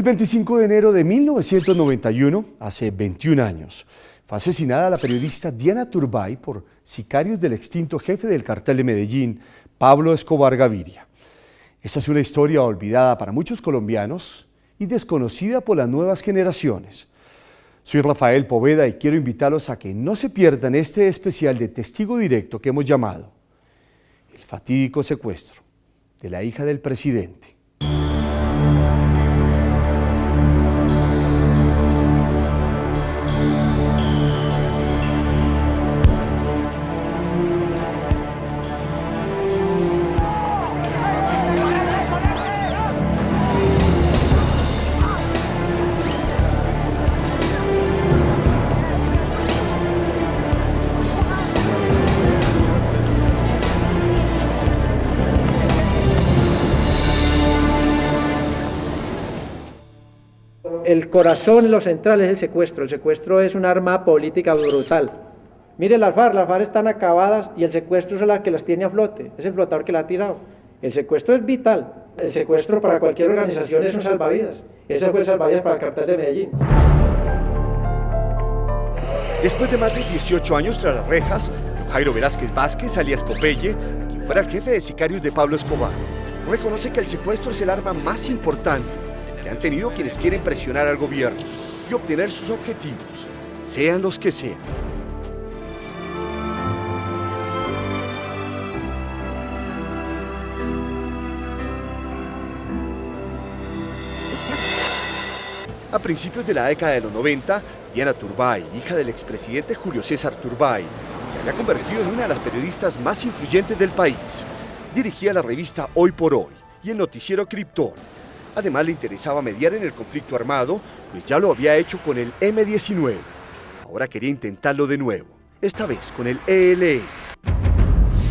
25 de enero de 1991, hace 21 años, fue asesinada la periodista Diana Turbay por sicarios del extinto jefe del cartel de Medellín, Pablo Escobar Gaviria. Esta es una historia olvidada para muchos colombianos y desconocida por las nuevas generaciones. Soy Rafael Poveda y quiero invitarlos a que no se pierdan este especial de Testigo Directo que hemos llamado El fatídico secuestro de la hija del presidente. El corazón, lo central es el secuestro. El secuestro es un arma política brutal. Mire las FARC están acabadas y el secuestro es la que las tiene a flote, es el flotador que la ha tirado. El secuestro es vital. El secuestro para cualquier organización es un salvavidas. Ese fue el salvavidas para el cartel de Medellín. Después de más de 18 años tras las rejas, Jairo Velázquez Vázquez, alias Popeye, quien fuera el jefe de sicarios de Pablo Escobar, reconoce que el secuestro es el arma más importante que han tenido quienes quieren presionar al gobierno y obtener sus objetivos, sean los que sean. A principios de la década de los 90, Diana Turbay, hija del expresidente Julio César Turbay, se había convertido en una de las periodistas más influyentes del país. Dirigía la revista Hoy por Hoy y el noticiero Krypton. Además, le interesaba mediar en el conflicto armado, pues ya lo había hecho con el M-19. Ahora quería intentarlo de nuevo, esta vez con el ELN.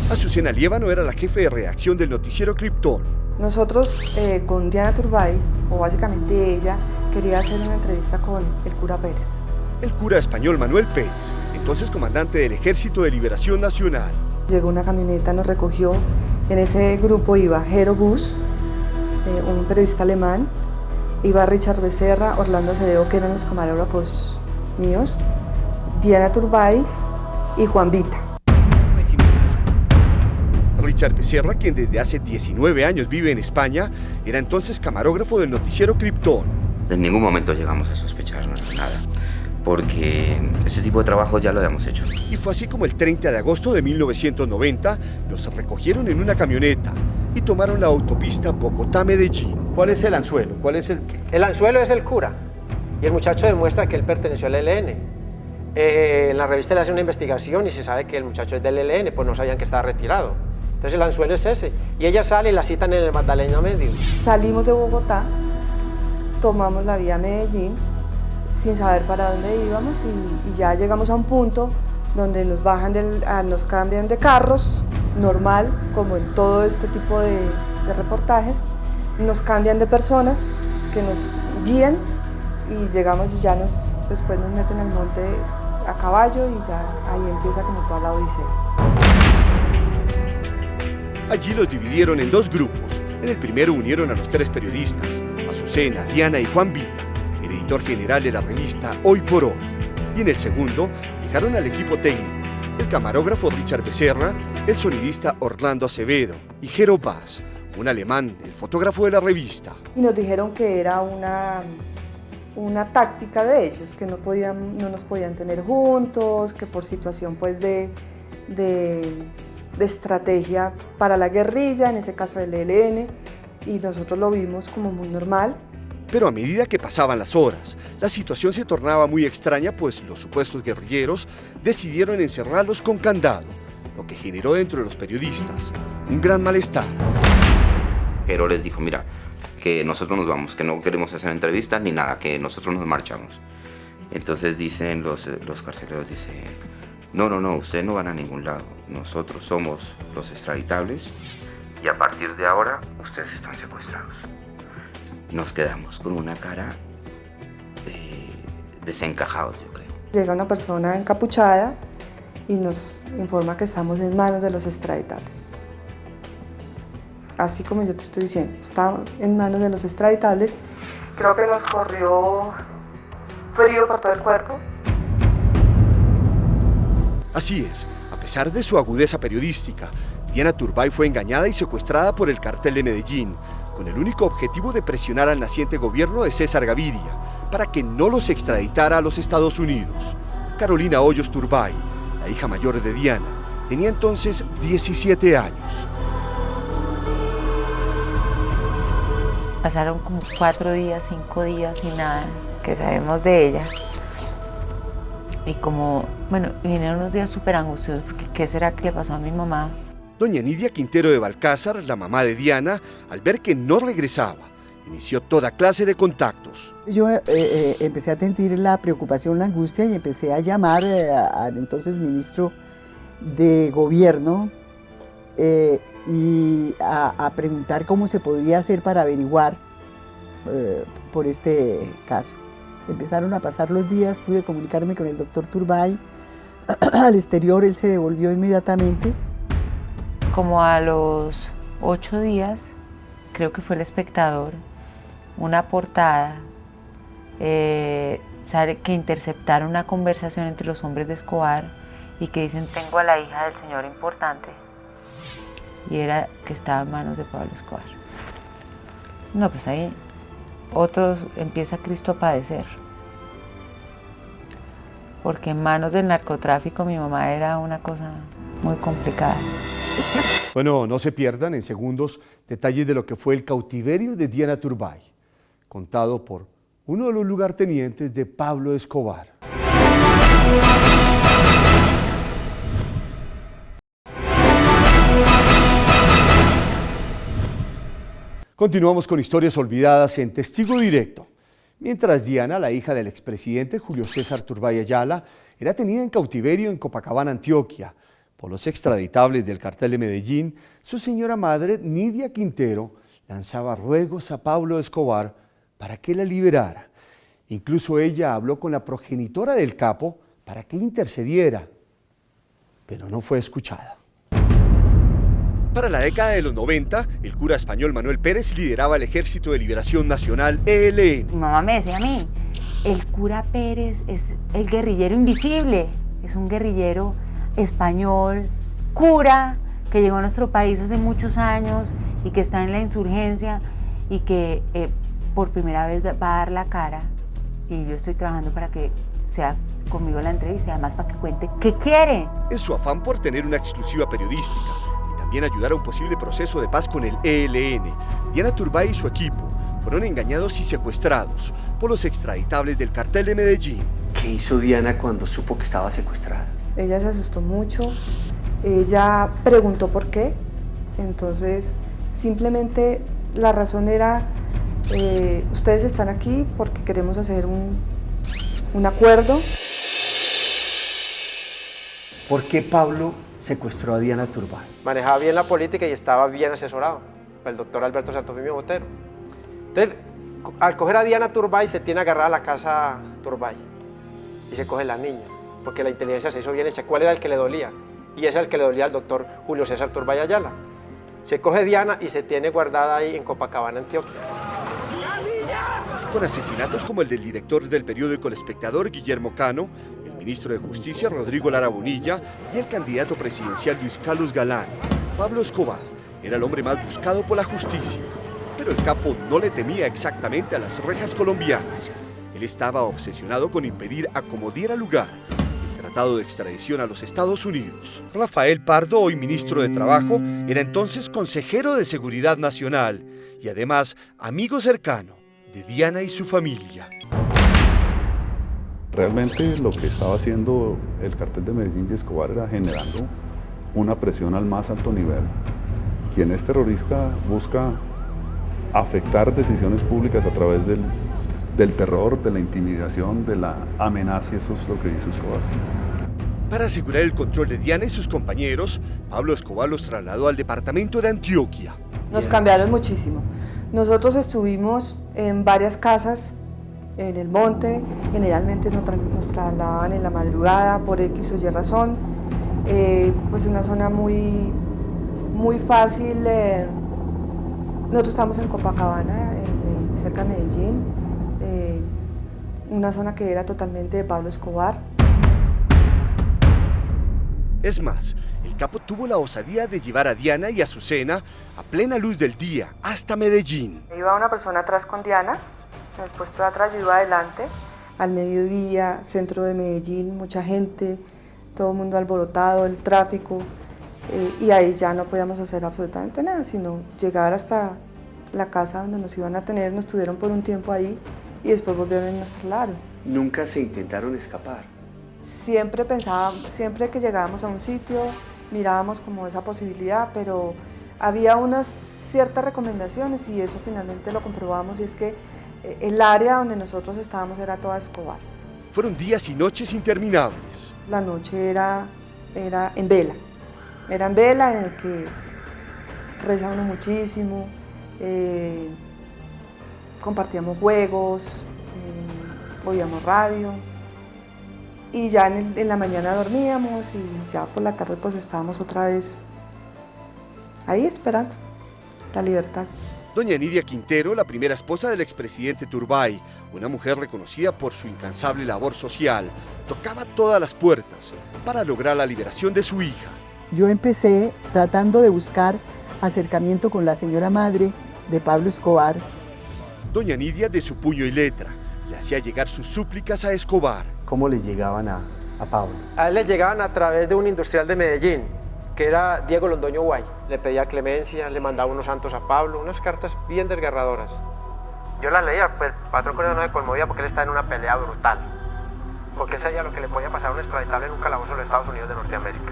Azucena Liévano era la jefe de redacción del noticiero Krypton. Nosotros con Diana Turbay, o básicamente ella, quería hacer una entrevista con el cura Pérez. El cura español Manuel Pérez, entonces comandante del Ejército de Liberación Nacional. Llegó una camioneta, nos recogió. En ese grupo iba Jero Bus, un periodista alemán, iba Richard Becerra, Orlando Acevedo, que eran los camarógrafos míos, Diana Turbay y Juan Vita. Richard Becerra, quien desde hace 19 años vive en España, era entonces camarógrafo del noticiero Krypton. En ningún momento llegamos a sospechar nada, porque ese tipo de trabajo ya lo habíamos hecho. Y fue así como el 30 de agosto de 1990 los recogieron en una camioneta y tomaron la autopista Bogotá-Medellín. ¿Cuál es el anzuelo? ¿Cuál es el qué? El anzuelo es el cura y el muchacho demuestra que él perteneció al ELN. En la revista le hace una investigación y se sabe que el muchacho es del ELN, pues no sabían que estaba retirado. Entonces el anzuelo es ese. Y ella sale y la citan en el Magdalena Medio. Salimos de Bogotá, tomamos la vía Medellín sin saber para dónde íbamos y ya llegamos a un punto donde nos nos cambian de carros, normal, como en todo este tipo de reportajes, nos cambian de personas que nos guían y llegamos y ya después nos meten al monte a caballo y ya ahí empieza como toda la odisea. Allí los dividieron en dos grupos. En el primero unieron a los tres periodistas, Azucena, Diana y Juan Vita, el editor general de la revista Hoy por Hoy. Y en el segundo dejaron al equipo técnico, el camarógrafo Richard Becerra, el sonidista Orlando Acevedo y Jero Paz, un alemán, el fotógrafo de la revista. Y nos dijeron que era una táctica de ellos, que no nos podían tener juntos, que por situación pues de estrategia para la guerrilla, en ese caso del ELN, y nosotros lo vimos como muy normal. Pero a medida que pasaban las horas, la situación se tornaba muy extraña, pues los supuestos guerrilleros decidieron encerrarlos con candado, lo que generó dentro de los periodistas un gran malestar. Pero les dijo, mira, que nosotros nos vamos, que no queremos hacer entrevistas ni nada, que nosotros nos marchamos. Entonces dicen los carceleros, no, ustedes no van a ningún lado, nosotros somos los extraditables y a partir de ahora ustedes están secuestrados. Nos quedamos con una cara desencajados, yo creo. Llega una persona encapuchada y nos informa que estamos en manos de los extraditables. Así como yo te estoy diciendo, está en manos de los extraditables creo que nos corrió frío por todo el cuerpo. Así es, a pesar de su agudeza periodística, Diana Turbay fue engañada y secuestrada por el cartel de Medellín, con el único objetivo de presionar al naciente gobierno de César Gaviria para que no los extraditara a los Estados Unidos. Carolina Hoyos Turbay, la hija mayor de Diana, tenía entonces 17 años. Pasaron como 4 días, 5 días sin nada que sabemos de ella. Y vinieron unos días súper angustiosos porque ¿qué será que le pasó a mi mamá? Doña Nidia Quintero de Balcázar, la mamá de Diana, al ver que no regresaba, inició toda clase de contactos. Yo empecé a sentir la preocupación, la angustia y empecé a llamar al entonces ministro de Gobierno y a preguntar cómo se podría hacer para averiguar por este caso. Empezaron a pasar los días, pude comunicarme con el doctor Turbay. Al exterior él se devolvió inmediatamente. Como a los 8 días, creo que fue El Espectador, una portada sale que interceptaron una conversación entre los hombres de Escobar y que dicen: tengo a la hija del señor importante, y era que estaba en manos de Pablo Escobar. No, pues ahí empieza Cristo a padecer, porque en manos del narcotráfico mi mamá era una cosa muy complicada. Bueno, no se pierdan en segundos detalles de lo que fue el cautiverio de Diana Turbay, contado por uno de los lugartenientes de Pablo Escobar. Continuamos con historias olvidadas en Testigo Directo. Mientras Diana, la hija del expresidente Julio César Turbay Ayala, era tenida en cautiverio en Copacabana, Antioquia, por los extraditables del cartel de Medellín, su señora madre, Nidia Quintero, lanzaba ruegos a Pablo Escobar para que la liberara. Incluso ella habló con la progenitora del capo para que intercediera, pero no fue escuchada. Para la década de los 90, el cura español Manuel Pérez lideraba el Ejército de Liberación Nacional, ELN. Mi mamá me decía a mí: el cura Pérez es el guerrillero invisible, es un guerrillero español, cura, que llegó a nuestro país hace muchos años y que está en la insurgencia y que por primera vez va a dar la cara, y yo estoy trabajando para que sea conmigo la entrevista y además para que cuente qué quiere. En su afán por tener una exclusiva periodística y también ayudar a un posible proceso de paz con el ELN, Diana Turbay y su equipo fueron engañados y secuestrados por los extraditables del cartel de Medellín. ¿Qué hizo Diana cuando supo que estaba secuestrada? Ella se asustó mucho, ella preguntó por qué, entonces simplemente la razón era: ustedes están aquí porque queremos hacer un acuerdo. ¿Por qué Pablo secuestró a Diana Turbay? Manejaba bien la política y estaba bien asesorado por el doctor Alberto Santofimio Botero. Entonces, al coger a Diana Turbay, se tiene agarrada a la casa Turbay y se coge la niña, porque la inteligencia se hizo bien hecha. ¿Cuál era el que le dolía? Y ese es el que le dolía al doctor Julio César Turbay Ayala. Se coge Diana y se tiene guardada ahí en Copacabana, Antioquia. Con asesinatos como el del director del periódico El Espectador, Guillermo Cano, el ministro de Justicia, Rodrigo Lara Bonilla, y el candidato presidencial Luis Carlos Galán, Pablo Escobar era el hombre más buscado por la justicia. Pero el capo no le temía exactamente a las rejas colombianas. Él estaba obsesionado con impedir a como diera lugar el tratado de extradición a los Estados Unidos. Rafael Pardo, hoy ministro de Trabajo, era entonces consejero de Seguridad Nacional y además amigo cercano de Diana y su familia. Realmente lo que estaba haciendo el cartel de Medellín y Escobar era generando una presión al más alto nivel. Quien es terrorista busca afectar decisiones públicas a través del terror, de la intimidación, de la amenaza, y eso es lo que hizo Escobar. Para asegurar el control de Diana y sus compañeros, Pablo Escobar los trasladó al departamento de Antioquia. Nos cambiaron muchísimo. Nosotros estuvimos en varias casas en el monte, generalmente nos trasladaban en la madrugada por X o Y razón, pues una zona muy fácil. Nosotros estábamos en Copacabana, cerca de Medellín, una zona que era totalmente de Pablo Escobar. Es más, el capo tuvo la osadía de llevar a Diana y a Azucena a plena luz del día hasta Medellín. Iba una persona atrás con Diana, en el puesto de atrás, yo iba adelante. Al mediodía, centro de Medellín, mucha gente, todo el mundo alborotado, el tráfico, y ahí ya no podíamos hacer absolutamente nada, sino llegar hasta la casa donde nos iban a tener, nos tuvieron por un tiempo ahí y después volvieron y nos trasladaron. Nunca se intentaron escapar. Siempre pensábamos, siempre que llegábamos a un sitio, mirábamos como esa posibilidad, pero había unas ciertas recomendaciones y eso finalmente lo comprobamos, y es que el área donde nosotros estábamos era toda Escobar. Fueron días y noches interminables. La noche era en vela, era en vela en el que reza uno muchísimo, compartíamos juegos, oíamos radio. Y ya en la mañana dormíamos y ya por la tarde pues estábamos otra vez ahí esperando la libertad. Doña Nidia Quintero, la primera esposa del expresidente Turbay, una mujer reconocida por su incansable labor social, tocaba todas las puertas para lograr la liberación de su hija. Yo empecé tratando de buscar acercamiento con la señora madre de Pablo Escobar. Doña Nidia, de su puño y letra, le hacía llegar sus súplicas a Escobar. ¿Cómo le llegaban a Pablo? A él le llegaban a través de un industrial de Medellín, que era Diego Londoño Guay. Le pedía clemencia, le mandaba unos santos a Pablo, unas cartas bien desgarradoras. Yo las leía, pues el patrón Correa no se conmovía porque él estaba en una pelea brutal. Porque él sabía lo que le podía pasar a un extraditable en un calabozo de los Estados Unidos de Norteamérica.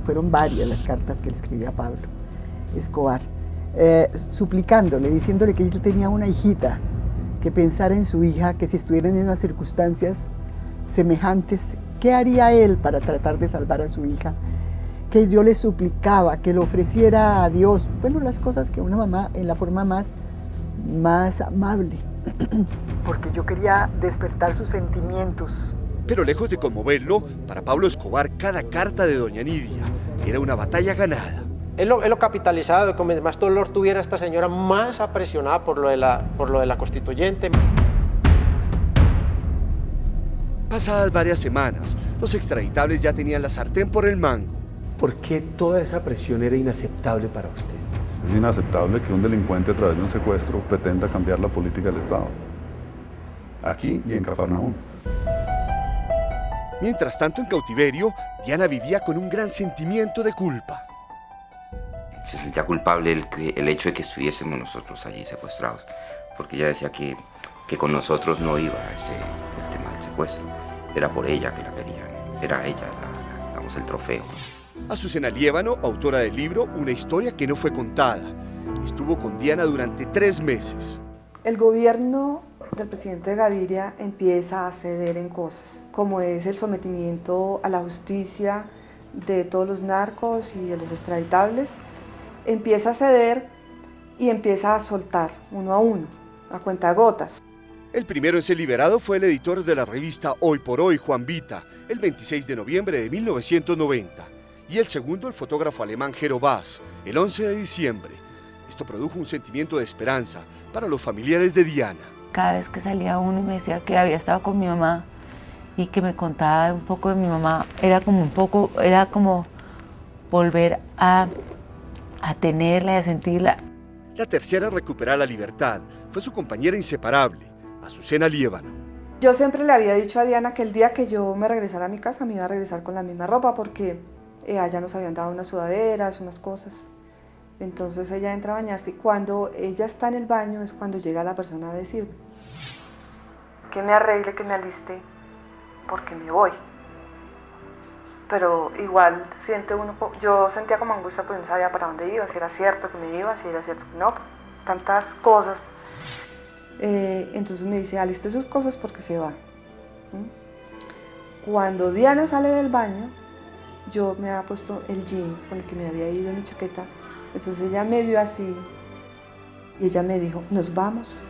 Fueron varias las cartas que le escribía a Pablo Escobar, suplicándole, diciéndole que él tenía una hijita, que pensara en su hija, que si estuvieran en unas circunstancias semejantes, ¿qué haría él para tratar de salvar a su hija? Que yo le suplicaba, que le ofreciera a Dios, bueno, las cosas que una mamá en la forma más amable, porque yo quería despertar sus sentimientos. Pero lejos de conmoverlo, para Pablo Escobar cada carta de Doña Nidia era una batalla ganada. Él lo capitalizaba, de que más dolor tuviera esta señora, más apresionada por lo de la constituyente. Pasadas varias semanas, los extraditables ya tenían la sartén por el mango. ¿Por qué toda esa presión era inaceptable para ustedes? Es inaceptable que un delincuente a través de un secuestro pretenda cambiar la política del Estado. Aquí y en Cafarnaúm. Mientras tanto, en cautiverio, Diana vivía con un gran sentimiento de culpa. Se sentía culpable el hecho de que estuviésemos nosotros allí secuestrados, porque ella decía que con nosotros no iba el tema del secuestro, era por ella que la querían, era ella, digamos, el trofeo. Azucena Liévano, autora del libro Una historia que no fue contada, estuvo con Diana durante 3 meses. El gobierno del presidente Gaviria empieza a ceder en cosas, como es el sometimiento a la justicia de todos los narcos y de los extraditables. Empieza a ceder y empieza a soltar uno a uno, a cuentagotas. El primero en ser liberado fue el editor de la revista Hoy por Hoy, Juan Vita, el 26 de noviembre de 1990. Y el segundo, el fotógrafo alemán Gero Bass, el 11 de diciembre. Esto produjo un sentimiento de esperanza para los familiares de Diana. Cada vez que salía uno y me decía que había estado con mi mamá y que me contaba un poco de mi mamá, era como volver a tenerla y a sentirla. La tercera en recuperar la libertad fue su compañera inseparable, Azucena Liévano. Yo siempre le había dicho a Diana que el día que yo me regresara a mi casa me iba a regresar con la misma ropa, porque allá nos habían dado unas sudaderas, unas cosas. Entonces ella entra a bañarse y cuando ella está en el baño es cuando llega la persona a decirme que me arregle, que me aliste, porque me voy. Pero igual yo sentía como angustia porque no sabía para dónde iba, si era cierto que me iba, si era cierto que no, tantas cosas. Entonces me dice, aliste sus cosas porque se va. Cuando Diana sale del baño, yo me había puesto el jean con el que me había ido en mi chaqueta, entonces ella me vio así y ella me dijo, nos vamos.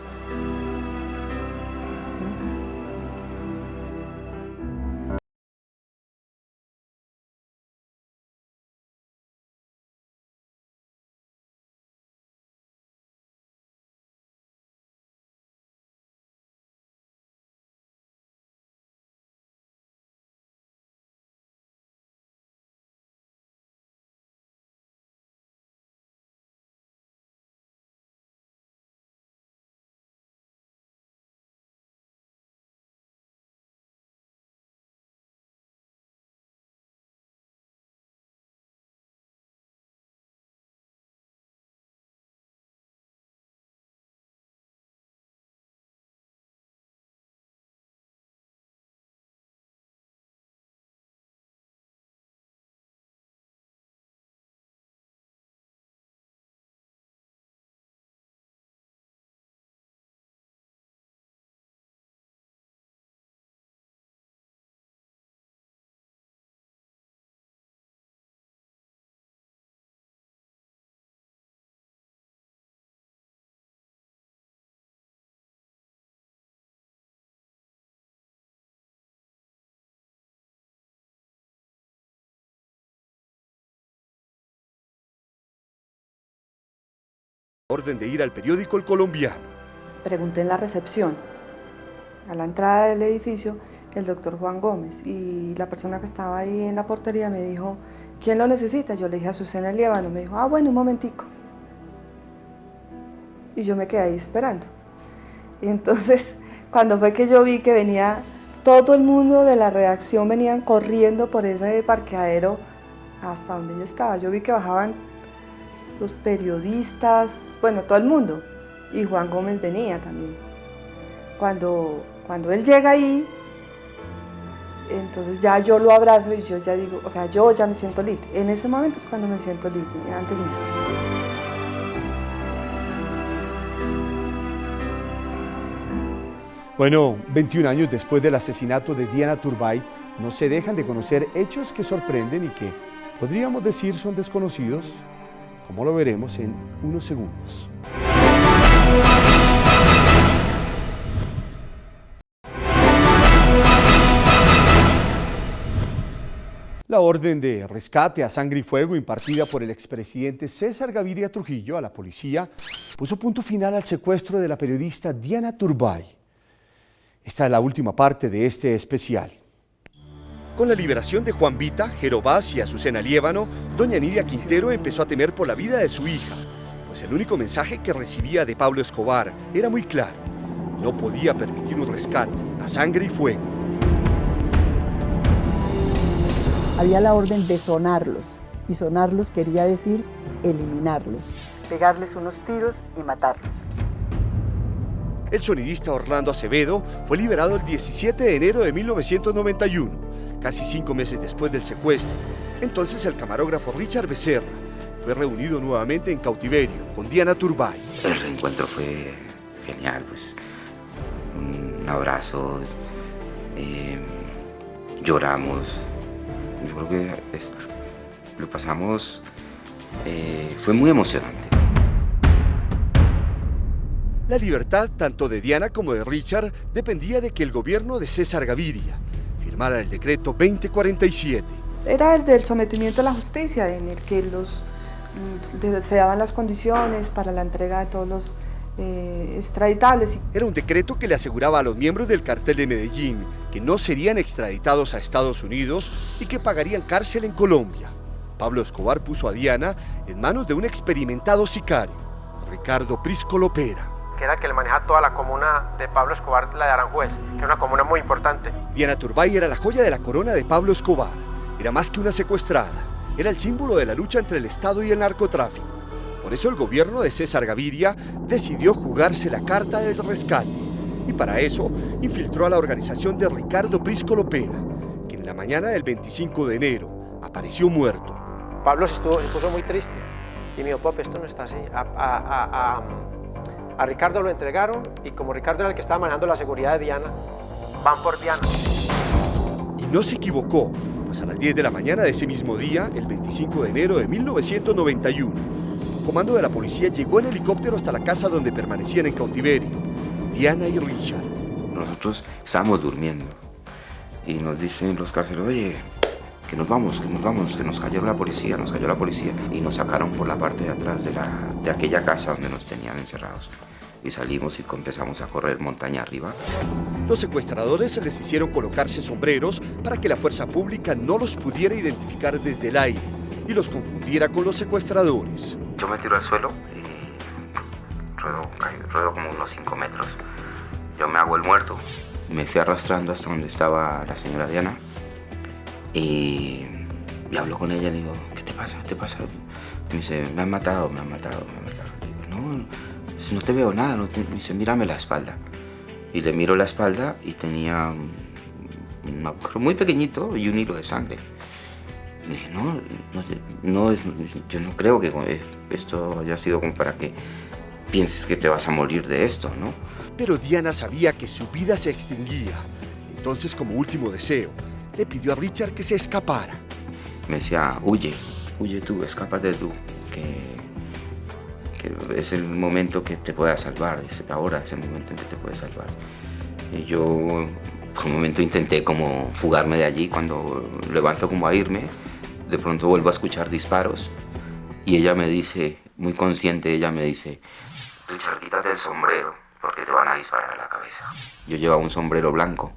orden de ir al periódico El Colombiano. Pregunté en la recepción, a la entrada del edificio, el doctor Juan Gómez, y la persona que estaba ahí en la portería me dijo, ¿quién lo necesita? Yo le dije a Azucena Liévano, me dijo, bueno, un momentico. Y yo me quedé ahí esperando. Y entonces, cuando fue que yo vi que venía todo el mundo de la redacción, venían corriendo por ese parqueadero hasta donde yo estaba. Yo vi que bajaban los periodistas, bueno, todo el mundo, y Juan Gómez venía también. Cuando él llega ahí, entonces ya yo lo abrazo y yo ya digo, o sea, yo ya me siento libre. En ese momento es cuando me siento libre, antes no. Bueno, 21 años después del asesinato de Diana Turbay, no se dejan de conocer hechos que sorprenden y que podríamos decir son desconocidos, como lo veremos en unos segundos. La orden de rescate a sangre y fuego impartida por el expresidente César Gaviria Trujillo a la policía puso punto final al secuestro de la periodista Diana Turbay. Esta es la última parte de este especial. Con la liberación de Juan Vita, Jerobás y Azucena Liévano, doña Nidia Quintero empezó a temer por la vida de su hija, pues el único mensaje que recibía de Pablo Escobar era muy claro: no podía permitir un rescate a sangre y fuego. Había la orden de sonarlos, y sonarlos quería decir eliminarlos, pegarles unos tiros y matarlos. El sonidista Orlando Acevedo fue liberado el 17 de enero de 1991, casi 5 meses después del secuestro. Entonces el camarógrafo Richard Becerra fue reunido nuevamente en cautiverio con Diana Turbay. El reencuentro fue genial, pues un abrazo, lloramos. Yo creo que lo pasamos, fue muy emocionante. La libertad tanto de Diana como de Richard dependía de que el gobierno de César Gaviria firmara el decreto 2047. Era el del sometimiento a la justicia, en el que se daban las condiciones para la entrega de todos los extraditables. Era un decreto que le aseguraba a los miembros del cartel de Medellín que no serían extraditados a Estados Unidos y que pagarían cárcel en Colombia. Pablo Escobar puso a Diana en manos de un experimentado sicario, Ricardo Prisco Lopera, que era el que le manejaba toda la comuna de Pablo Escobar, la de Aranjuez, que era una comuna muy importante. Diana Turbay era la joya de la corona de Pablo Escobar. Era más que una secuestrada. Era el símbolo de la lucha entre el Estado y el narcotráfico. Por eso el gobierno de César Gaviria decidió jugarse la carta del rescate. Y para eso infiltró a la organización de Ricardo Prisco Lopera, que en la mañana del 25 de enero apareció muerto. Pablo se puso muy triste y me dijo, papi, esto no está así. A Ricardo lo entregaron y como Ricardo era el que estaba manejando la seguridad de Diana, van por Diana. Y no se equivocó, pues a las 10 de la mañana de ese mismo día, el 25 de enero de 1991, el comando de la policía llegó en helicóptero hasta la casa donde permanecían en cautiverio Diana y Richard. Nosotros estábamos durmiendo y nos dicen los carceleros, oye, que nos vamos, que nos cayó la policía, y nos sacaron por la parte de atrás de aquella casa donde nos tenían encerrados. Y salimos y empezamos a correr montaña arriba. Los secuestradores les hicieron colocarse sombreros para que la fuerza pública no los pudiera identificar desde el aire y los confundiera con los secuestradores. Yo me tiro al suelo y ruedo como unos 5 metros. Yo me hago el muerto. Me fui arrastrando hasta donde estaba la señora Diana. Y hablo con ella, le digo, ¿qué te pasa? Me dice, me han matado. Le digo, no te veo nada. Me dice, mírame la espalda. Y le miro la espalda y tenía un agujero muy pequeñito y un hilo de sangre. Le dije, yo no creo que esto haya sido como para que pienses que te vas a morir de esto, ¿no? Pero Diana sabía que su vida se extinguía. Entonces, como último deseo, le pidió a Richard que se escapara. Me decía, huye tú, escápate tú, que es el momento que te pueda salvar, ahora es el momento en que te puedes salvar. Y yo por un momento intenté como fugarme de allí, cuando levanto como a irme, de pronto vuelvo a escuchar disparos y ella me dice, muy consciente, ella me dice, Richard, quítate el sombrero, porque te van a disparar a la cabeza. Yo llevaba un sombrero blanco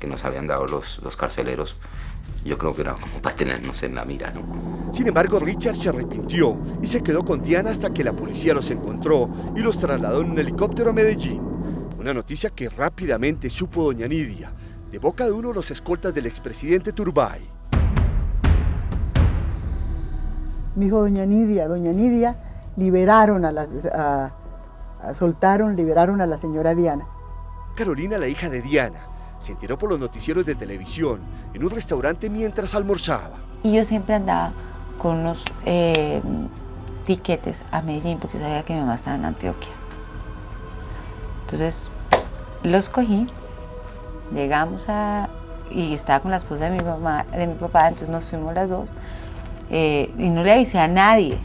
que nos habían dado los carceleros. Yo creo que era como para tenernos en la mira, ¿no? Sin embargo, Richard se arrepintió y se quedó con Diana hasta que la policía los encontró y los trasladó en un helicóptero a Medellín. Una noticia que rápidamente supo doña Nidia, de boca de uno de los escoltas del expresidente Turbay. Me dijo doña Nidia, liberaron liberaron a la señora Diana. Carolina, la hija de Diana, se enteró por los noticieros de televisión en un restaurante mientras almorzaba. Y yo siempre andaba con unos tiquetes a Medellín porque sabía que mi mamá estaba en Antioquia. Entonces los cogí, llegamos y estaba con la esposa de mi papá, entonces nos fuimos las dos y no le avisé a nadie.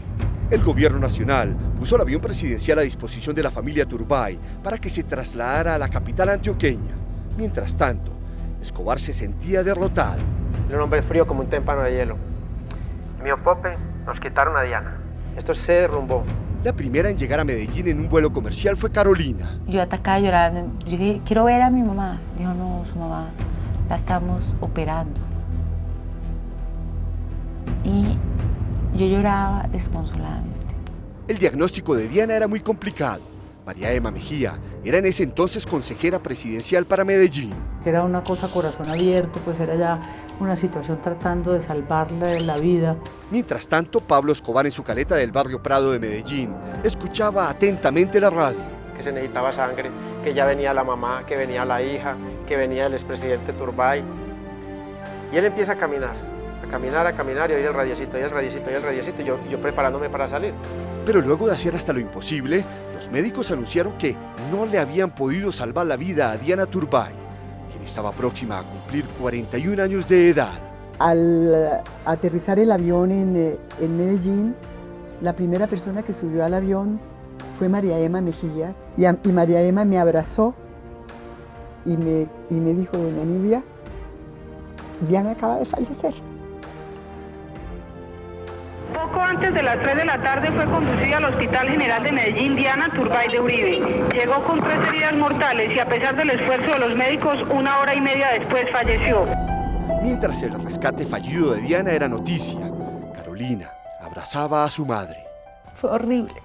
El gobierno nacional puso el avión presidencial a disposición de la familia Turbay para que se trasladara a la capital antioqueña. Mientras tanto, Escobar se sentía derrotado. Era un hombre frío como un témpano de hielo. En mi Pope nos quitaron a Diana. Esto se derrumbó. La primera en llegar a Medellín en un vuelo comercial fue Carolina. Yo atacaba llorando. Yo dije, quiero ver a mi mamá. Dijo, no, su mamá la estamos operando. Y yo lloraba desconsoladamente. El diagnóstico de Diana era muy complicado. María Emma Mejía era en ese entonces consejera presidencial para Medellín. Que era una cosa corazón abierto, pues era ya una situación tratando de salvarle la vida. Mientras tanto, Pablo Escobar en su caleta del barrio Prado de Medellín escuchaba atentamente la radio. Que se necesitaba sangre, que ya venía la mamá, que venía la hija, que venía el expresidente Turbay. Y él empieza a caminar, y oír el radiecito, y yo preparándome para salir. Pero luego de hacer hasta lo imposible, los médicos anunciaron que no le habían podido salvar la vida a Diana Turbay, quien estaba próxima a cumplir 41 años de edad. Al aterrizar el avión en Medellín, la primera persona que subió al avión fue María Emma Mejía, y María Emma me abrazó y me dijo, doña Nidia, Diana acaba de fallecer. Poco antes de las 3 de la tarde fue conducida al Hospital General de Medellín Diana Turbay de Uribe. Llegó con 3 heridas mortales y a pesar del esfuerzo de los médicos, 1 hora y media después falleció. Mientras el rescate fallido de Diana era noticia, Carolina abrazaba a su madre. Fue horrible.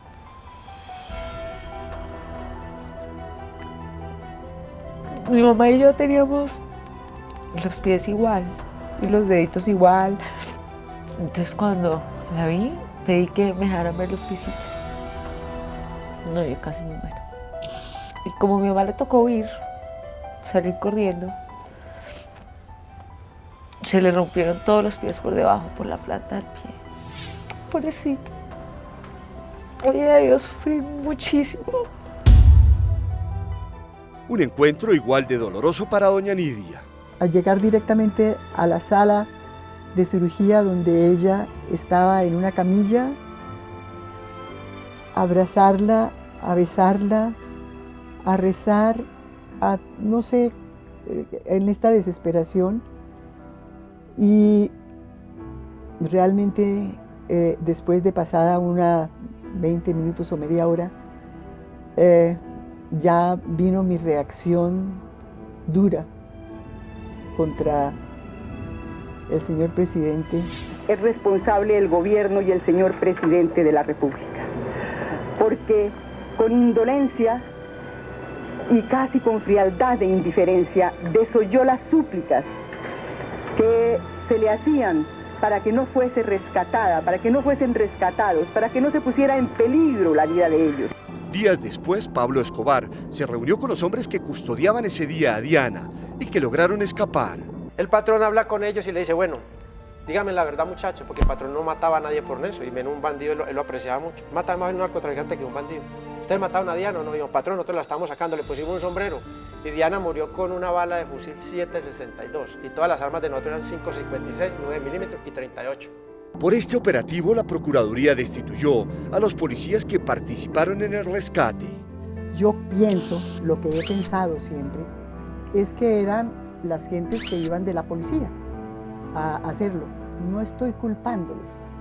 Mi mamá y yo teníamos los pies igual y los deditos igual. Entonces cuando la vi, pedí que me dejaran ver los pisitos. No, yo casi me muero. Y como a mi mamá le tocó huir, salir corriendo, se le rompieron todos los pies por debajo, por la planta del pie. Pobrecito. Ella debió sufrir muchísimo. Un encuentro igual de doloroso para doña Nidia. Al llegar directamente a la sala de cirugía donde ella estaba en una camilla, a abrazarla, a besarla, a rezar, no sé, en esta desesperación. Y realmente después de pasada 20 minutos o media hora, ya vino mi reacción dura contra el señor presidente. Es responsable el gobierno y el señor presidente de la República, porque con indolencia y casi con frialdad e indiferencia desoyó las súplicas que se le hacían para que no fuese rescatada, para que no fuesen rescatados, para que no se pusiera en peligro la vida de ellos. Días después, Pablo Escobar se reunió con los hombres que custodiaban ese día a Diana y que lograron escapar. El patrón habla con ellos y le dice, bueno, dígame la verdad, muchacho, porque el patrón no mataba a nadie por eso, y menos un bandido, él lo apreciaba mucho. Mata más un narcotraficante que un bandido. ¿Ustedes mataron a Diana o no? Dijo, patrón, nosotros la estábamos sacando, le pusimos un sombrero. Y Diana murió con una bala de fusil 7.62, y todas las armas de nosotros eran 5.56, 9 milímetros y 38. Por este operativo, la Procuraduría destituyó a los policías que participaron en el rescate. Yo pienso, lo que he pensado siempre, es que eran las gentes que iban de la policía a hacerlo. No estoy culpándoles.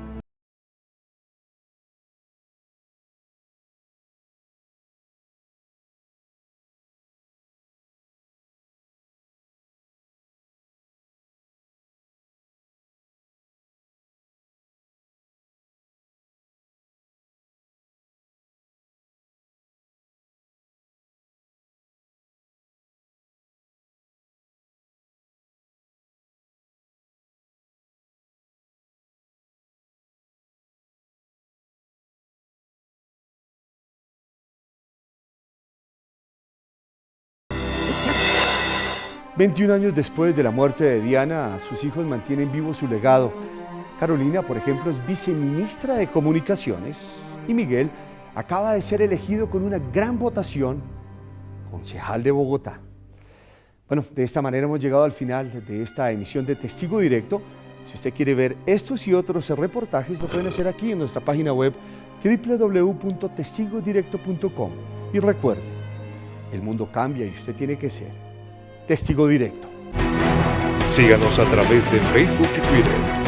21 años después de la muerte de Diana, sus hijos mantienen vivo su legado. Carolina, por ejemplo, es viceministra de Comunicaciones y Miguel acaba de ser elegido con una gran votación concejal de Bogotá. Bueno, de esta manera hemos llegado al final de esta emisión de Testigo Directo. Si usted quiere ver estos y otros reportajes, lo pueden hacer aquí en nuestra página web www.testigodirecto.com. Y recuerde, el mundo cambia y usted tiene que ser Testigo Directo. Síganos a través de Facebook y Twitter.